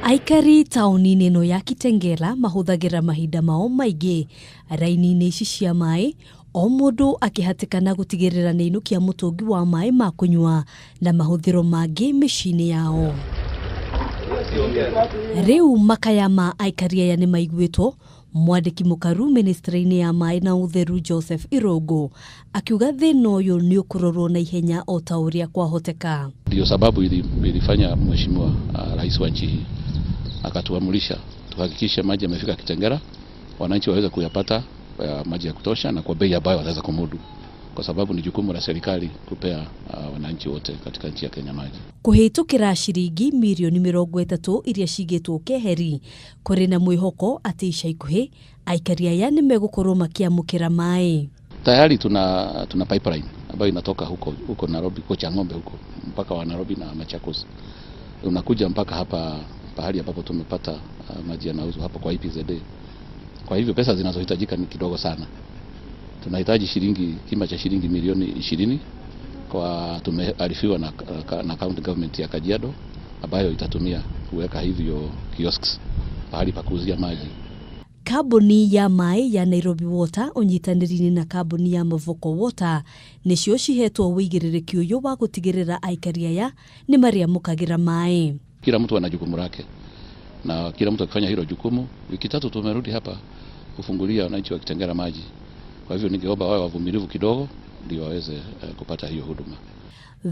Aikari tauni-inĩ ĩno ya Kitengela mahũthagĩra mahinda mao maingĩ raini-inĩ ici cia maaĩ, o mũndũ akĩhatĩkana gũtigĩrĩra nĩ ainũkia mũtũngi wa maaĩ ma kũnyua na mahũthĩro mangĩ mĩciĩ-inĩ yao. Rĩu makaya ma aikari aya nĩ maiguĩtwo. Mwandĩki mũkaru ministry-inĩ ya maaĩ na ũtheru Joseph Irongo akiuga thĩna ũyũ nĩ ũkũrorwo na ihenya o ta ũrĩa kwahoteka. Ndio sababu ilifanya mheshimiwa rais wa nchi hii akatuamulisha tuhakikishe maji yamefika Kitengela, wananchi waweze kuyapata maji ya kutosha na kwa bei ambayo wataweza kumudu, kwa sababu ni jukumu la serikali kupea wananchi wote katika nchi ya Kenya maji. Kuhitukira ciringi milioni mirongo itatu iria cigĩtwo keheri kũrĩ na mwĩhoko atĩ ica ikuhĩ aikari aya nĩ megũkorwo makiamũkĩra maaĩ. Tayari tuna pipeline ambayo inatoka huko Nairobi, kocha ng'ombe huko mpaka wa Nairobi na Machakos, unakuja mpaka hapa pahali ambapo tumepata maji yanauzwa hapa kwa IPZD. Kwa hivyo pesa zinazohitajika ni kidogo sana. Tunahitaji kima cha shilingi milioni 20 kwa tumearifiwa na county government ya Kajiado ambayo itatumia kuweka hivyo kiosks pahali pa kuuzia maji. Kambuni ya maai ya Nairobi Water unyitanĩri-inĩ na kambuni ya Mavoko Water nĩcio cihetwo wĩigĩrĩrĩki ũyũ wa gũtigĩrĩra aikari aya nĩ mariamũkagĩra maaĩ. Kila mtu ana jukumu lake na kila mtu akifanya hilo jukumu, wiki tatu tumerudi hapa kufungulia wananchi wa Kitengela maji. Kwa hivyo ningeomba wawe wavumilivu kidogo ndio waweze kupata hiyo huduma.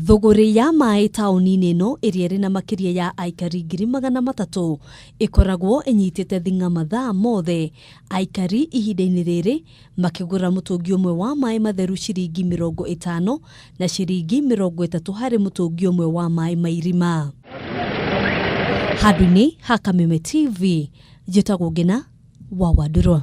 Thogori ya maaĩ tauni-inĩ ĩno ĩrĩa ĩrĩ na makĩria ya aikari 300,000 ĩkoragwo ĩnyitĩte thing'a mathaa mothe. Aikari ihinda-ini rĩrĩ makĩgũra mũtũngi ũmwe wa maaĩ matheru ciringi 50 na ciringi 30 harĩ mũtũngi ũmwe wa maaĩ ma irima. Handũ-inĩ ha Kameme TV, njĩtagwo Kigina wa Wandurwa.